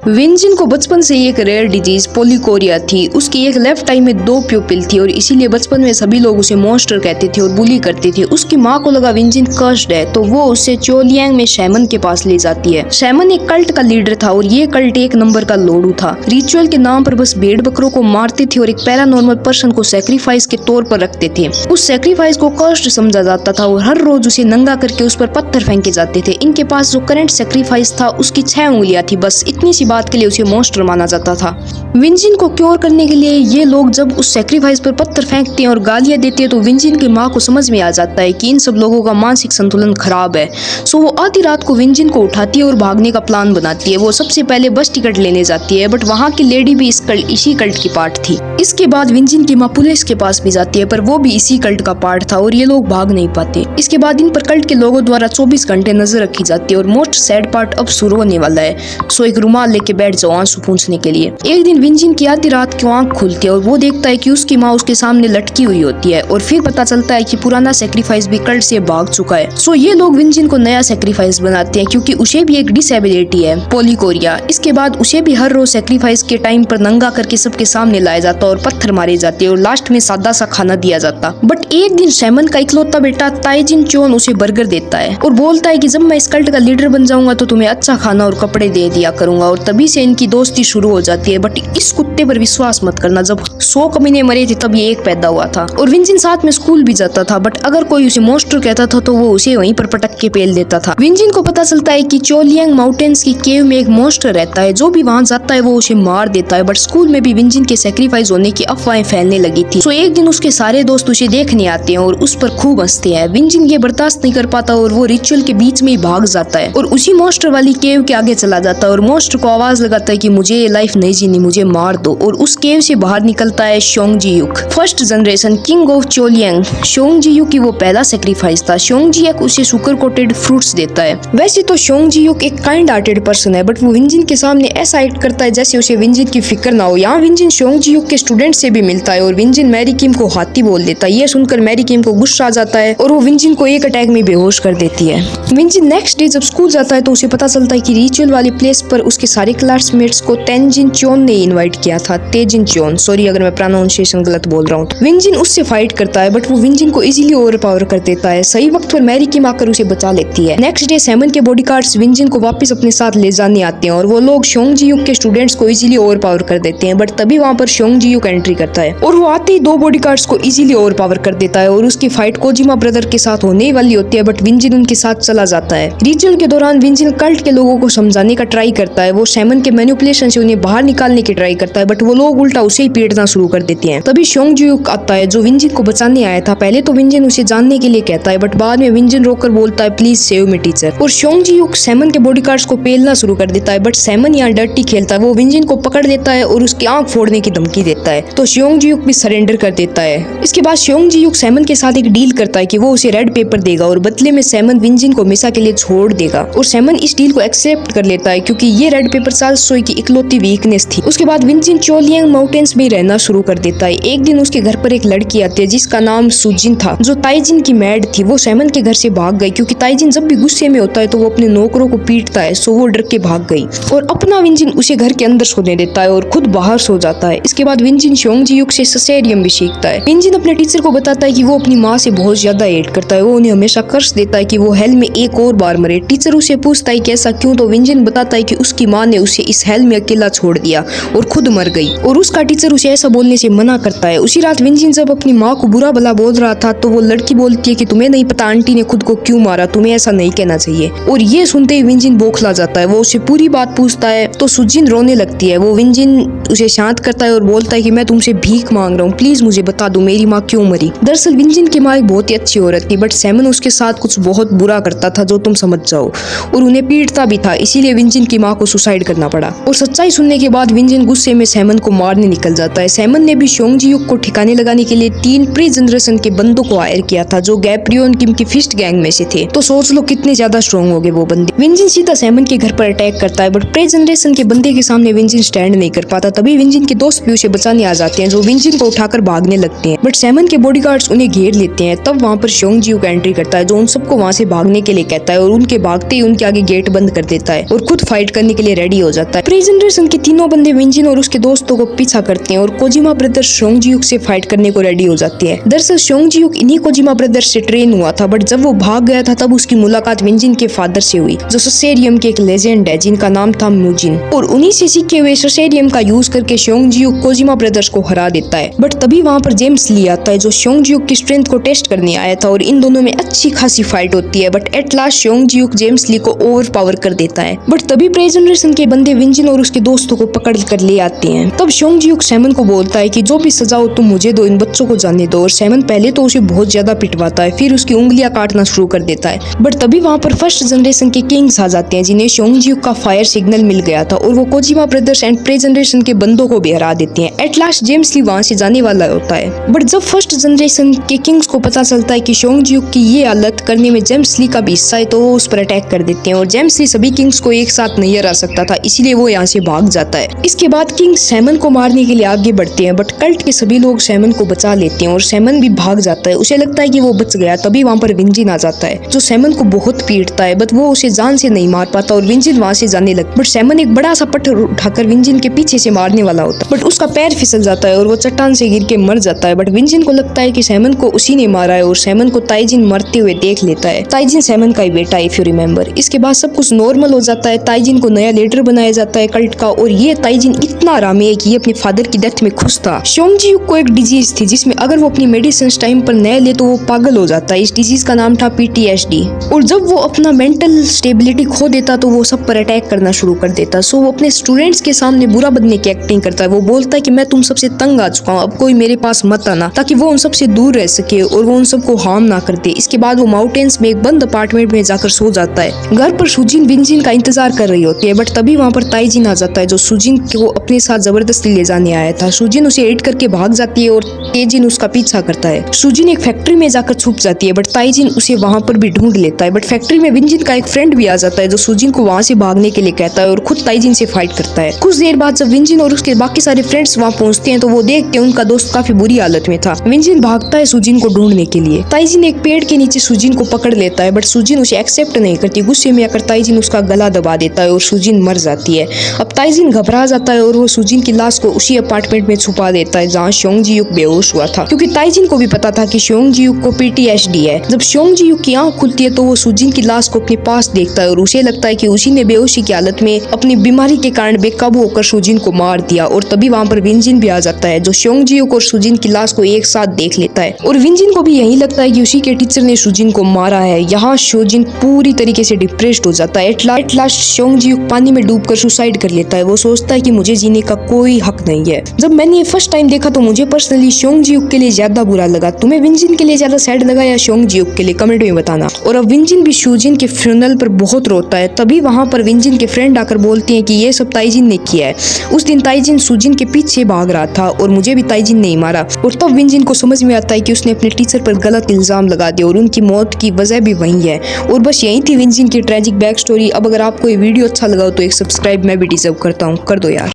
विंजिन को बचपन से एक रेयर डिजीज पोलिकोरिया थी। उसकी एक लेफ्ट आई में 2 प्यूपिल थी और इसीलिए बचपन में सभी लोग उसे मॉन्स्टर कहते थे और बुली करते थे। उसकी माँ को लगा विंजिन कर्स्ड है तो वो उसे चोलियांग में शैमन के पास ले जाती है। शैमन एक कल्ट का लीडर था और ये कल्ट 1 नंबर का लोडू था। रिचुअल के नाम पर बस भेड़ बकरों को मारते थे और एक पैरानॉर्मल पर्सन को सेक्रीफाइस के तौर पर रखते थे। उस सेक्रीफाइस को कर्स्ड समझा जाता था और हर रोज उसे नंगा करके उस पर पत्थर फेंके जाते थे। इनके पास जो करंट सेक्रीफाइस था उसकी 6 उंगलियां थी। बस इतनी सी बात के लिए उसे मॉन्स्टर माना जाता था। विंजिन को क्योर करने के लिए ये लोग जब उस सेक्रीफाइस पर पत्थर फेंकते हैं और गालियां देते हैं तो विंजिन की माँ को समझ में आ जाता है कि इन सब लोगों का मानसिक संतुलन खराब है। सो वो आधी रात को विंजिन को उठाती है और भागने का प्लान बनाती है। वो सबसे पहले बस टिकट लेने जाती है बट वहाँ की लेडी भी इसी कल्ट की पार्ट थी। इसके बाद विंजिन की माँ पुलिस के पास भी जाती है पर वो भी इसी कल्ट का पार्ट था और ये लोग भाग नहीं पाते। इसके बाद इन पर कल्ट के लोगों द्वारा 24 घंटे नजर रखी जाती है और मोस्ट सैड पार्ट अब शुरू होने वाला है। सो एक रुमाल लेके बैठ जाओ आंसू पूंछने के लिए। एक दिन विंजिन की आधी रात की आंख खुलती है और वो देखता है कि उसकी माँ उसके सामने लटकी हुई होती है और फिर पता चलता है कि पुराना सेक्रीफाइस भी कल्ट से भाग चुका है। सो ये लोग विंजिन को नया सेक्रीफाइस बनाते हैं क्योंकि उसे भी एक डिसेबिलिटी है पोलिकोरिया। इसके बाद उसे भी हर रोज सेक्रीफाइस के टाइम पर नंगा करके सबके सामने लाया जाता और पत्थर मारे जाते और लास्ट में सादा सा खाना दिया जाता। बट एक दिन शैमन का इकलौता बेटा ताइजिन चोन उसे बर्गर देता है और बोलता है कि जब मैं इस कल्ट का लीडर बन जाऊंगा तो तुम्हें अच्छा खाना और कपड़े दे दिया करूंगा। और तभी से इनकी दोस्ती शुरू हो जाती है। बट इस कुत्ते पर विश्वास मत करना, जब 100 कमीने मरे थे तब ये एक पैदा हुआ था। और विंजिन साथ में स्कूल भी जाता था बट अगर कोई उसे मॉन्स्टर कहता था तो वो उसे वहीं पर पटक के पेल देता था। विंजिन को पता चलता है कि चोलियांग माउंटेन्स की केव में एक मॉन्स्टर रहता है, जो भी वहां जाता है वो उसे मार देता है। बट स्कूल में भी विंजिन के सेक्रीफाइस होने की अफवाहें फैलने लगी थी। सो एक दिन उसके सारे दोस्त उसे देखने आते हैं और उस पर खूब हंसते हैं। विंजिन ये बर्दाश्त नहीं कर पाता और वो रिचुअल के बीच में ही भाग जाता है और उसी मॉन्स्टर वाली केव के आगे चला जाता है और मॉन्स्टर को आवाज लगाता है कि मुझे ये लाइफ नहीं जीनी, मुझे मार दो। और उस केव से बाहर निकलता है शोंगजीयुक, फर्स्ट जनरेशन किंग ऑफ चोलियांग। शोंगजीयुक की वो पहला सेक्रीफाइस था। शोंगजीयुक उसे शुगर कोटेड फ्रूट्स देता है। वैसे तो शोंगजीयुक एक काइंड हार्टेड पर्सन है बट वो विंजिन के सामने ऐसा एक्ट करता है जैसे उसे विंजिन की फिक्र ना हो। यहाँ विंजिन शोंगजीयुक के स्टूडेंट से भी मिलता है और विंजिन मैरी किम को हाथी बोल देता है। ये सुनकर मैरी किम को गुस्सा आ जाता है और वो विंजिन को एक अटैक में बेहोश कर देती है। विंजिन नेक्स्ट डे जब स्कूल जाता है तो उसे पता चलता है कि रिचुअल वाली प्लेस पर उसके सारे क्लासमेट्स को तेंजिन चोन ने इनवाइट किया था। तेजिन चोन, सॉरी अगर मैं प्रोनाउंसिएशन गलत बोल रहा हूँ। विंजिन उससे फाइट करता है बट वो विंजिन को इजीली ओवरपावर कर देता है। सही वक्त पर मैरी किम आकर उसे बचा लेती है। नेक्स्ट डे सैमन के बॉडीगार्ड्स विंजिन को वापस अपने साथ ले जाने आते हैं और वो लोग शोंगजीयुक के स्टूडेंट्स को इजीली ओवरपावर कर देते हैं। बट तभी वहाँ पर शोंगजीयुक एंट्री करता है और वो आते ही 2 बॉडीगार्ड्स को इजीली ओवरपावर कर देता है और उसकी फाइट कोजिमा ब्रदर के साथ होने वाली होती है बट विंजिन उनके साथ चला जाता है। रिचुअल के दौरान विंजिन कल्ट के लोगों को समझाने का ट्राई करता है। वो सैमन के मैनिपुलेशन से उन्हें बाहर निकालने की ट्राई करता है बट वो लोग उल्टा उसे ही पीटना शुरू कर देते हैं। तभी शोंगजीयुक आता है जो विंजिन को बचाने आया था। पहले तो विंजिन उसे जानने के लिए कहता है बट बाद में विंजिन रोककर बोलता है प्लीज सेव मी टीचर। और शोंगजीयुक सैमन के बॉडीगार्ड्स को पेलना शुरू कर देता है बट सैमन यहाँ डर्टी खेलता है। वो विंजिन को पकड़ लेता है और उसकी आंख फोड़ने की धमकी देता है तो शोंगजीयुक भी सरेंडर कर देता है। इसके बाद शोंगजीयुक सैमन के साथ एक डील करता है कि वो उसे रेड पेपर देगा और बदले में सैमन विंजिन को हमेशा के लिए छोड़ देगा। और सैमन इस डील को एक्सेप्ट कर लेता है क्योंकि ये रेड पेपर चार्ल्स सोई की इकलौती वीकनेस थी। उसके बाद विंजिन चोलियांग माउंटेन्स में रहना शुरू कर देता है। एक दिन उसके घर पर एक लड़की आती है जिसका नाम सुजिन था, जो ताइजिन की मैड थी। वो सैमन के घर से भाग गई क्योंकि ताइजिन जब भी गुस्से में होता है तो वो अपने नौकरों को पीटता है। सो वो डर के भाग गई और अपना विंजिन उसे घर के अंदर सोने देता है और खुद बाहर सो जाता है। इसके बाद विंजिन शोंगजीयुक से ससेरियम भी सीखता है। विंजिन अपने टीचर को बताता है कि वो अपनी माँ से बहुत ज्यादा हेट करता है। वो उन्हें हमेशा कर्स देता है कि वो हेल में एक और बार मरे। टीचर उसे पूछता है कि ऐसा क्यों तो विंजिन बताता है कि उसकी माँ ने उसे इस हेल में अकेला छोड़ दिया और खुद मर गई और उसका टीचर उसे ऐसा बोलने से मना करता है। उसी रात विंजिन जब अपनी माँ को बुरा भला बोल रहा था तो वो लड़की बोलती है कि तुम्हें नहीं पता आंटी ने खुद को क्यों मारा, तुम्हें ऐसा नहीं कहना चाहिए। और ये सुनते ही विंजिन बौखला जाता है। वो उसे पूरी बात पूछता है तो सुजिन रोने लगती है। वो विंजिन उसे शांत करता है और बोलता है कि मैं तुमसे भीख मांग रहा हूँ, प्लीज मुझे बता दो मेरी माँ क्यों मरी। दरअसल विंजिन की माँ एक बहुत ही अच्छी औरत थी बट सैमन उसके साथ कुछ बहुत बुरा करता था जो तुम समझ जाओ, और उन्हें पीटता भी था। इसीलिए विंजिन की माँ को सुसाइड करना पड़ा। और सच्चाई सुनने के बाद विंजिन गुस्से में सैमन को मारने निकल जाता है। सैमन ने भी शोंगजीयुक को ठिकाने लगाने के लिए 3 प्री जनरेशन के बंदों को हायर किया था जो गैप्रियन किम की फिस्ट गैंग में से थे। तो सोच लो कितने ज्यादा स्ट्रॉन्ग हो गए वो बंदे। विंजिन सीधा सैमन के घर पर अटैक करता है बट प्री जनरेशन के बंदे के सामने विंजिन स्टैंड नहीं कर पाता। तभी विंजिन के दोस्त भी उसे बचाने आ जाते हैं जो विंजिन को उठाकर भागने लगते हैं बट सैमन के बॉडीगार्ड्स उन्हें घेर लेते हैं। तब वहाँ पर शोंगजीयुक एंट्री करता है जो उन सबको वहाँ से भागने के लिए कहता है और उनके भागते ही उनके आगे गेट बंद कर देता है और खुद फाइट करने के लिए रेडी रेडी हो जाता है। प्री जनरेशन के तीनों बंदे विंजिन और उसके दोस्तों को पीछा करते हैं और कोजिमा ब्रदर्स शोंगजियुक से फाइट करने को रेडी हो जाती है। दरअसल शोंगजियुक इन्हीं कोजिमा ब्रदर्स से ट्रेन हुआ था, बट जब वो भाग गया था तब उसकी मुलाकात विंजिन के फादर से हुई, जो ससेरियम के एक लेजेंड है जिनका नाम था मुजिन, और उन्हीं से सीखे हुए ससेरियम का यूज करके शोंगजियुक कोजिमा ब्रदर्स को हरा देता है। बट तभी वहाँ पर जेम्स ली आता है जो शोंगजियुक की स्ट्रेंथ को टेस्ट करने आया था और इन दोनों में अच्छी खासी फाइट होती है। बट एट लास्ट शोंगजियुक जेम्स ली को ओवर पावर कर देता है। बट तभी प्री जनरेशन के बंदे विंजिन और उसके दोस्तों को पकड़ कर ले आते हैं। तब शोंगजियुक सैमन को बोलता है कि जो भी सजा हो तुम मुझे दो, इन बच्चों को जाने दो। और सैमन पहले तो उसे बहुत ज्यादा पिटवाता है, फिर उसकी उंगलियां काटना शुरू कर देता है। बट तभी वहाँ पर फर्स्ट जनरेशन के किंग्स आ जाते हैं जिन्हें शोंगजियुक का फायर सिग्नल मिल गया था और वो Kojima brothers and pre generation के बंदों को भी हरा देते हैं। एट लास्ट जेम्स ली वहाँ से जाने वाला होता है। बट जब फर्स्ट जनरेशन के किंग्स को पता चलता है कि शोंगजियुक की ये हालत करने में जेम्स ली का भी हिस्सा है तो वो उस पर अटैक कर देते हैं और जेम्स ली सभी किंग्स को एक साथ नहीं हरा सकता था, इसीलिए वो यहाँ से भाग जाता है। इसके बाद किंग सैमन को मारने के लिए आगे बढ़ते हैं, बट कल्ट के सभी लोग सैमन को बचा लेते हैं और सैमन भी भाग जाता है। उसे लगता है कि वो बच गया। तभी वहाँ पर विंजिन आ जाता है जो सैमन को बहुत पीटता है, बट वो उसे जान से नहीं मार पाता और विंजिन वहाँ से जाने लगता है। बट सैमन एक बड़ा सा पत्थर उठाकर विंजिन के पीछे से मारने वाला होता है, बट उसका पैर फिसल जाता है और वो चट्टान से गिर के मर जाता है। बट विंजिन को लगता है कि सैमन को उसी ने मारा है और सैमन को ताइजिन मरते हुए देख लेता है। ताइजिन सैमन का ही बेटा है, इफ यू रिमेम्बर। इसके बाद सब कुछ नॉर्मल हो जाता है। ताइजिन को नया लीडर बनाया जाता है कल्ट का, और ये ताइजिन इतना आरामी है कि ये अपने फादर की डेथ में खुश था। शोंगजियुक को एक डिजीज थी जिसमें अगर वो अपनी मेडिसिन टाइम पर न ले तो वो पागल हो जाता है। इस डिजीज का नाम था PTSD, और जब वो अपना मेंटल स्टेबिलिटी खो देता तो वो सब पर अटैक करना शुरू कर देता। सो वो अपने स्टूडेंट्स के सामने बुरा बनने की एक्टिंग करता है। वो बोलता है कि मैं तुम सबसे तंग आ चुका हूँ, अब कोई मेरे पास मत आना, ताकि वो उन सबसे दूर रह सके और वो उन सबको हार्म ना कर दे। इसके बाद वो माउंटेन्स में एक बंद अपार्टमेंट में जाकर सो जाता है। घर पर सुजिन विंजिन का इंतजार कर रही होती है, बट तभी वहाँ पर ताइजिन आ जाता है जो सुजिन को अपने साथ जबरदस्ती ले जाने आया था। सुजिन उसे हिट करके भाग जाती है और ताइजिन उसका पीछा करता है। सुजिन एक फैक्ट्री में जाकर छुप जाती है, बट ताइजिन उसे वहाँ पर भी ढूंढ लेता है। बट फैक्ट्री में विंजिन का एक फ्रेंड भी आ जाता है जो सुजिन को वहाँ से भागने के लिए कहता है और खुद ताइजिन से फाइट करता है। कुछ देर बाद जब विंजिन और उसके बाकी सारे फ्रेंड्स वहाँ पहुँचते हैं तो वो देखते हैं उनका दोस्त काफी बुरी हालत में था। विंजिन भागता है सुजिन को ढूंढने के लिए। ताइजिन एक पेड़ के नीचे सुजिन को पकड़ लेता है, बट सुजिन उसे एक्सेप्ट नहीं करती। गुस्से में आकर ताइजिन उसका गला दबा देता है और सुजिन मर जाती है। अब ताइजिन घबरा जाता है और वो सुजिन की लाश को उसी अपार्टमेंट में छुपा देता है जहाँ शोंगजियुक बेहोश हुआ था, क्योंकि ताइजिन को भी पता था कि शोंगजियुक को PTSD है। जब शोंगजियुक की आंख खुलती है तो वो सुजिन की लाश को अपने पास देखता है और उसे लगता है कि उसी ने बेहोशी की हालत में अपनी बीमारी के कारण बेकाबू होकर सुजिन को मार दिया। और तभी वहाँ पर विंजिन भी आ जाता है जो शोंगजियुक और सुजिन की लाश को एक साथ देख लेता है और विंजिन को भी यही लगता है कि उसी के टीचर ने सुजिन को मारा है। यहाँ सुजिन पूरी तरीके से डिप्रेस्ड हो जाता है। एट लास्ट शोंगजियुक पानी में डूबकर सुसाइड कर लेता है। वो सोचता है कि मुझे जीने का कोई हक नहीं है। जब मैंने ये फर्स्ट टाइम देखा तो मुझे पर्सनली शोंगजियुक के लिए ज्यादा बुरा लगा। तुम्हें विंजिन के लिए ज्यादा सैड लगा या शोंगजियुक के लिए? कमेंट में बताना। और अब विंजिन भी सुजिन के फ्यूनरल पर बहुत रोता है। तभी वहाँ पर विंजिन के फ्रेंड आकर बोलते हैं कि ये सब ताइजिन ने किया है। उस दिन ताइजिन सुजिन के पीछे भाग रहा था और मुझे भी ताइजिन नहीं मारा। और तब विंजिन को समझ में आता है कि उसने अपने टीचर पर गलत इल्जाम लगा दिया और उनकी मौत की वजह भी वही है। और बस यही थी विंजिन की ट्रेजिक बैक स्टोरी। अब अगर आपको ये वीडियो अच्छा लगा तो एक सब्सक्राइब मैं भी डिजर्व करता हूँ, कर दो यार।